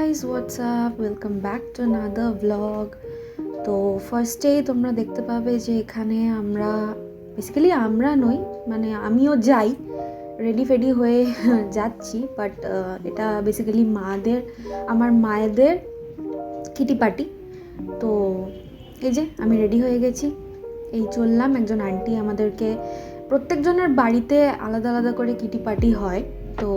Guys, WhatsApp, welcome back to another blog. তো ফার্স্টেই তোমরা দেখতে পাবে যে এখানে বেসিক্যালি আমরা নই, মানে আমিও যাই, রেডি ফেডি হয়ে যাচ্ছি, বাট এটা বেসিক্যালি আমার মায়েদের কিটি পার্টি। তো এই যে আমি রেডি হয়ে গেছি, এই চললাম। একজন আন্টি আমাদেরকে, প্রত্যেকজনের বাড়িতে আলাদা আলাদা করে কিটি পার্টি হয়। তো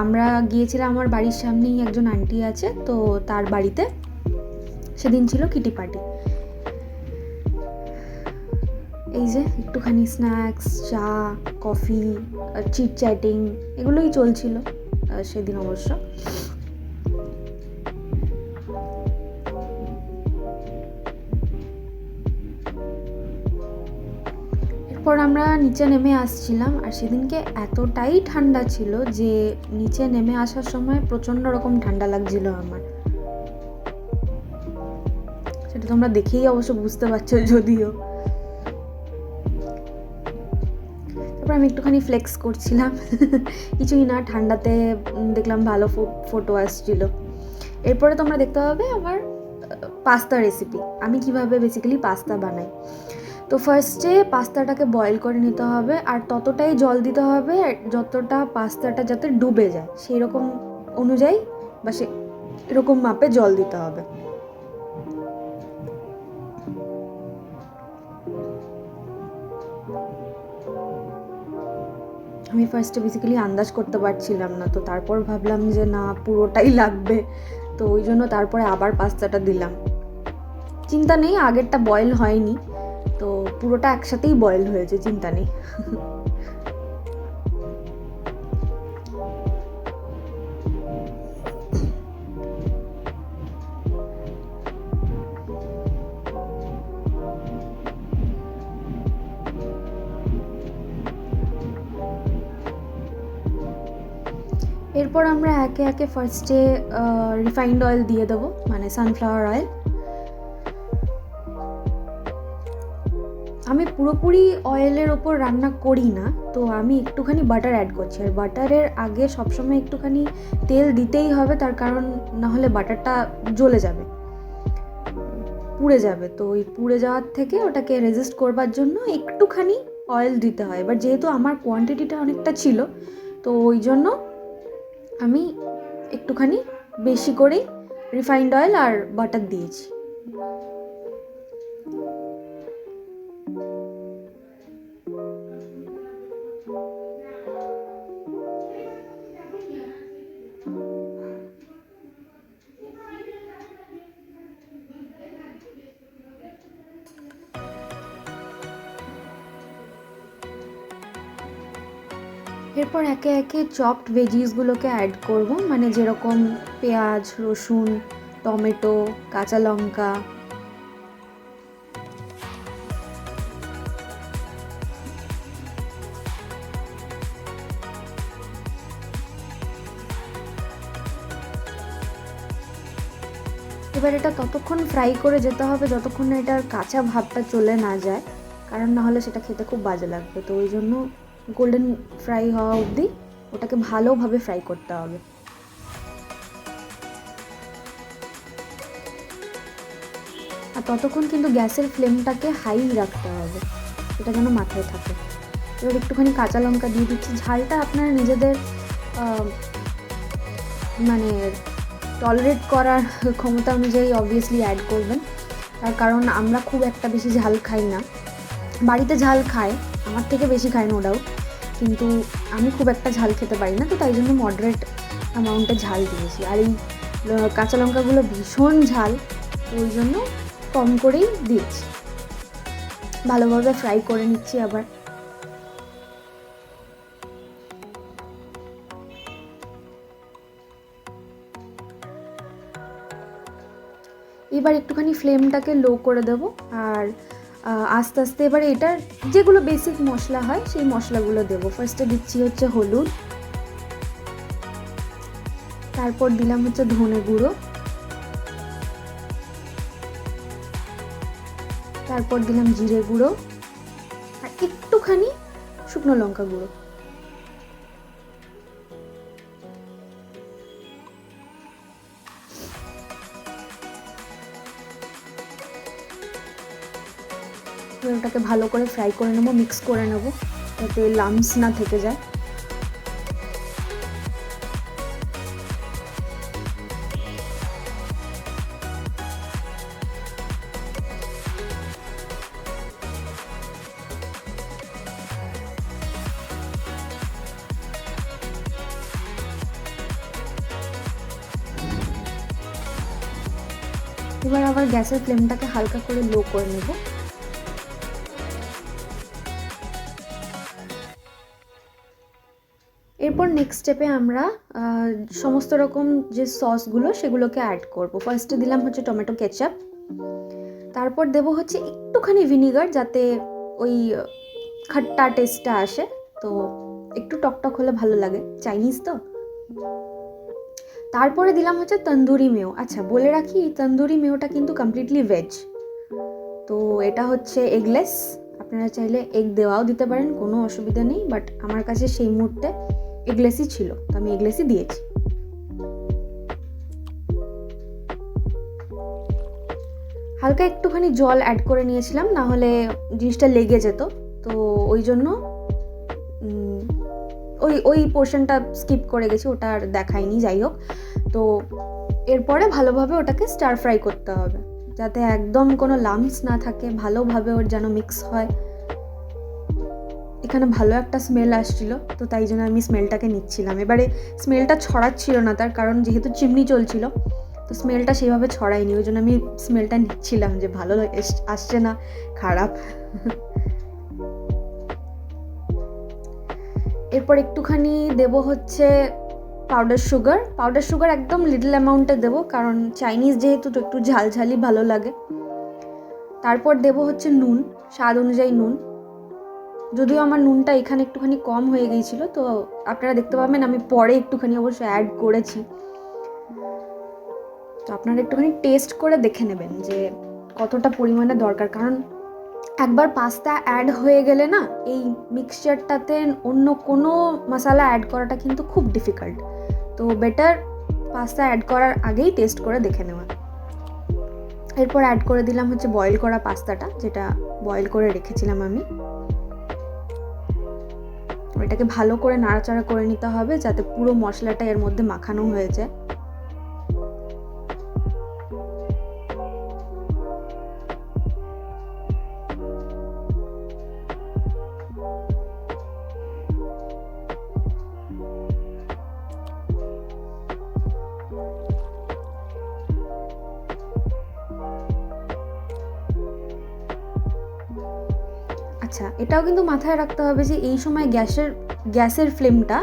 আমরা গিয়েছিলাম, আমার বাড়ির সামনেই একজন আন্টি আছে, তো তার বাড়িতে সেদিন ছিল কিটি পার্টি। এই যে একটুখানি স্ন্যাক্স, চা, কফি, চিট চ্যাটিং এগুলোই চলছিল সেদিন অবশ্য। এরপর আমরা নিচে নেমে আসছিলাম, আর সেদিনকে এতটাই ঠান্ডা ছিল যে নিচে নেমে আসার সময় প্রচণ্ড রকম ঠান্ডা লাগছিল আমার। সেটা তোমরা দেখেই অবশ্য বুঝতে পারছো যদিও। তারপর আমি একটুখানি ফ্লেক্স করছিলাম, কিছুই না, ঠান্ডাতে দেখলাম ভালো ফটো আসছিল। এরপরে তোমরা দেখতে পাবে আমার পাস্তা রেসিপি, আমি কিভাবে বেসিক্যালি পাস্তা বানাই। তো ফার্স্টে পাস্তাটাকে বয়েল করে নিতে হবে, আর ততটাই জল দিতে হবে যতটা পাস্তাটা যাতে ডুবে যায়, সেই রকম অনুযায়ী বা এরকম মাপে জল দিতে হবে। আমি ফার্স্টে বেসিক্যালি আন্দাজ করতে পারছিলাম না, তো তারপর ভাবলাম যে না, পুরোটাই লাগবে, তো ওই জন্য তারপরে আবার পাস্তাটা দিলাম। চিন্তা নেই, আগেরটা বয়েল হয়নি, তো পুরোটা একসাথেই বয়েল হয়েছে, চিন্তা নেই। এরপর আমরা একে একে ফার্স্টে রিফাইন্ড অয়েল দিয়ে দেবো, মানে সানফ্লাওয়ার অয়েল। আমি পুরোপুরি অয়েলের ওপর রান্না করি না, তো আমি একটুখানি বাটার অ্যাড করছি, আর বাটারের আগে সবসময় একটুখানি তেল দিতেই হবে, তার কারণ না হলে বাটারটা জ্বলে যাবে, পুড়ে যাবে। তো ওই পুড়ে যাওয়ার থেকে ওটাকে রেজিস্ট করবার জন্য একটুখানি অয়েল দিতে হয়। এবার যেহেতু আমার কোয়ান্টিটিটা অনেকটা ছিল, তো ওই জন্য আমি একটুখানি বেশি করেই রিফাইন্ড অয়েল আর বাটার দিয়েছি। এরপর একে একে চপড ভেজিসগুলোকে অ্যাড করব, মানে যেরকম পেঁয়াজ, রসুন, টমেটো, কাঁচা লঙ্কা। এবার এটা ততক্ষণ ফ্রাই করে যেতে হবে যতক্ষণ না এটার কাঁচা ভাবটা চলে না যায়, কারণ না হলে সেটা খেতে খুব বাজে লাগবে। তো ওই জন্য গোল্ডেন ফ্রাই হওয়া অবধি ওটাকে ভালোভাবে ফ্রাই করতে হবে। আর ততক্ষণ কিন্তু গ্যাসের ফ্লেমটাকে হাই রাখতে হবে, এটা যেন মাথায় থাকে। এবার একটুখানি কাঁচা লঙ্কা দিয়ে দিচ্ছি, ঝালটা আপনারা নিজেদের মানে টলারেট করার ক্ষমতা অনুযায়ী অবভিয়াসলি অ্যাড করবেন, তার কারণ আমরা খুব একটা বেশি ঝাল খাই না। বাড়িতে ঝাল খায়, আমার থেকে বেশি খায় নো ডাউট, কিন্তু আমি খুব একটা ঝাল খেতে পারি না, তো তাই জন্য মডারেট অ্যামাউন্টে ঝাল দিয়েছি। আর এই কাঁচা লঙ্কাগুলো ভীষণ ঝাল, তো ওই জন্য কম করেই দিচ্ছি। ভালোভাবে ফ্রাই করে নিচ্ছি আবার। এবার একটুখানি ফ্লেমটাকে লো করে দেব, আর আস্তে আস্তে এবারে এটার যেগুলো বেসিক মশলা হয় সেই মশলাগুলো দেবো। ফার্স্টে দিচ্ছি হচ্ছে হলুদ, তারপর দিলাম হচ্ছে ধনে গুঁড়ো, তারপর দিলাম জিরে গুঁড়ো, আর একটুখানি শুকনো লঙ্কা গুঁড়ো। ওটাকে ভালো করে ফ্রাই করে নেবো, মিক্স করে নেবো যাতে লাম্পস না থেকে যায়। এবার আবার গ্যাসের ফ্লেমটাকে হালকা করে লো করে নেব। এরপর নেক্সট স্টেপে আমরা সমস্ত রকম যে সসগুলো সেগুলোকে অ্যাড করব। ফার্স্টে দিলাম হচ্ছে টমেটো কেচাপ, তারপর দেব হচ্ছে একটুখানি ভিনিগার যাতে ওই খট্টা টেস্টটা আসে, তো একটু টকটক হলে ভালো লাগে, চাইনিজ তো। তারপরে দিলাম হচ্ছে তন্দুরি মেয়ো। আচ্ছা বলে রাখি, তন্দুরি মেয়োটা কিন্তু কমপ্লিটলি ভেজ, তো এটা হচ্ছে এগলেস। আপনারা চাইলে এগ দেওয়াও দিতে পারেন, কোনো অসুবিধা নেই, বাট আমার কাছে সেই মুহূর্তে এগলেসই ছিল, তো আমি এগলেসই দিয়েছি। হালকা একটুখানি জল অ্যাড করে নিয়েছিলাম, না হলে জিনিসটা লেগে যেত, তো ওই জন্য ওই পোর্শনটা স্কিপ করে গেছি, ওটা আর দেখাইনি। যাই হোক, তো এরপরে ভালোভাবে ওটাকে স্টার ফ্রাই করতে হবে যাতে একদম কোনো লাম্পস না থাকে, ভালোভাবে ওর যেন মিক্স হয়। এখানে ভালো একটা স্মেল আসছিল, তো তাই জন্য আমি স্মেলটাকে নিচ্ছিলাম। এবারে স্মেলটা ছড়াচ্ছিল না, তার কারণ যেহেতু চিমনি চলছিল, তো স্মেলটা সেইভাবে ছড়ায়নি, ওই জন্য আমি স্মেলটা নিচ্ছিলাম যে ভালো আসছে না খারাপ। এরপর একটুখানি দেব হচ্ছে পাউডার সুগার একদম লিটল অ্যামাউন্টে দেবো, কারণ চাইনিজ যেহেতু একটু ঝালঝালি ভালো লাগে। তারপর দেব হচ্ছে নুন, স্বাদ অনুযায়ী নুন। যদিও আমার নুনটা এখানে একটুখানি কম হয়ে গিয়েছিল, তো আপনারা দেখতে পাবেন আমি পরে একটুখানি অবশ্য অ্যাড করেছি, তো আপনারা একটুখানি টেস্ট করে দেখে নেবেন যে কতটা পরিমাণে দরকার, কারণ একবার পাস্তা অ্যাড হয়ে গেলে না এই মিক্সচারটাতে অন্য কোনো মশলা অ্যাড করাটা কিন্তু খুব ডিফিকাল্ট, তো বেটার পাস্তা অ্যাড করার আগেই টেস্ট করে দেখে নেওয়া। এরপর অ্যাড করে দিলাম হচ্ছে বয়েল করা পাস্তাটা, যেটা বয়েল করে রেখেছিলাম আমি। এটাকে ভালো করে নাড়াচাড়া করে নিতে হবে যাতে পুরো মশলাটা এর মধ্যে মাখানো হয়ে যায়। আচ্ছা, এটাও কিন্তু মাথায় রাখতে হবে যে এই সময় গ্যাসের ফ্লেমটা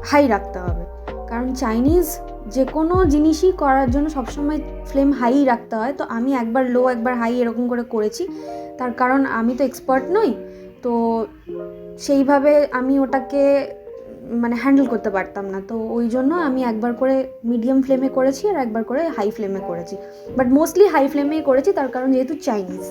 হাই রাখতে হবে, কারণ চাইনিজ যে কোনো জিনিসই করার জন্য সবসময় ফ্লেম হাই রাখতে হয়। তো আমি একবার লো একবার হাই এরকম করে করেছি, তার কারণ আমি তো এক্সপার্ট নই, তো সেইভাবে আমি ওটাকে মানে হ্যান্ডেল করতে পারতাম না, তো ওই জন্য আমি একবার করে মিডিয়াম ফ্লেমে করেছি আর একবার করে হাই ফ্লেমে করেছি, বাট মোস্টলি হাই ফ্লেমেই করেছি, তার কারণ যেহেতু চাইনিজ।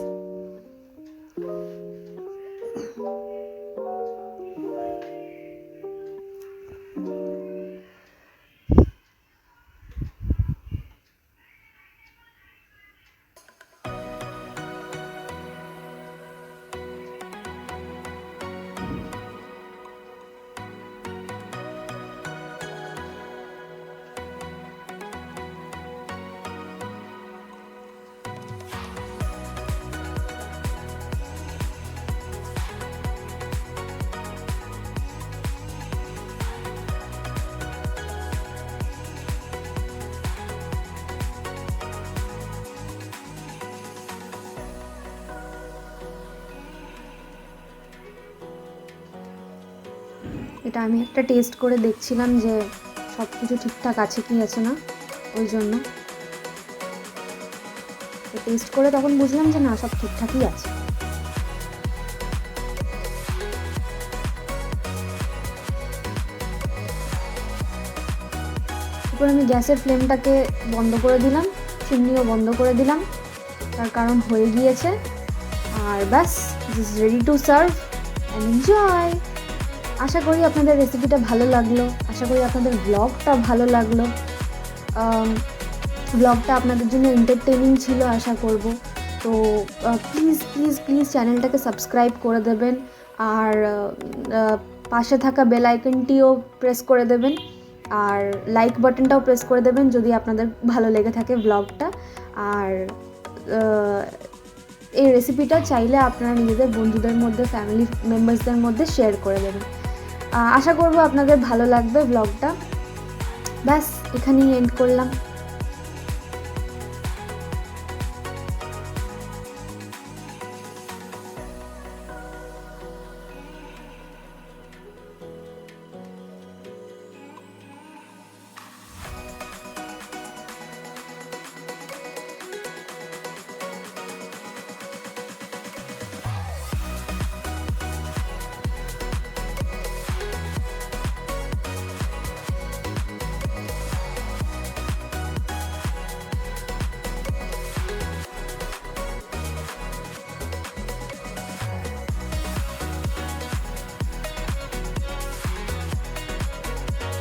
এটা আমি একটা টেস্ট করে দেখছিলাম যে সব কিছু ঠিকঠাক আছে কি আছে না, ওই জন্য টেস্ট করে তখন বুঝলাম যে না, সব ঠিকঠাকই আছে। এরপর আমি গ্যাসের ফ্লেমটাকে বন্ধ করে দিলাম, চিমনিও বন্ধ করে দিলাম, তার কারণ হয়ে গিয়েছে। আর ব্যাস, this is ready to serve and enjoy. আশা করি আপনাদের রেসিপিটা ভালো লাগলো, আশা করি আপনাদের ব্লগটা ভালো লাগলো, ব্লগটা আপনাদের জন্য এন্টারটেইনিং ছিল আশা করব। তো প্লিজ প্লিজ প্লিজ চ্যানেলটাকে সাবস্ক্রাইব করে দেবেন, আর পাশে থাকা বেল আইকনটিও প্রেস করে দেবেন, আর লাইক বাটনটাও প্রেস করে দেবেন যদি আপনাদের ভালো লেগে থাকে ব্লগটা। আর এই রেসিপিটা চাইলে আপনারা নিজেদের বন্ধুদের মধ্যে, ফ্যামিলি মেম্বার্সদের মধ্যে শেয়ার করে দেবেন। আশা করব আপনাদের ভালো লাগবে ব্লগটা। ব্যাস এখানেই এন্ড করলাম।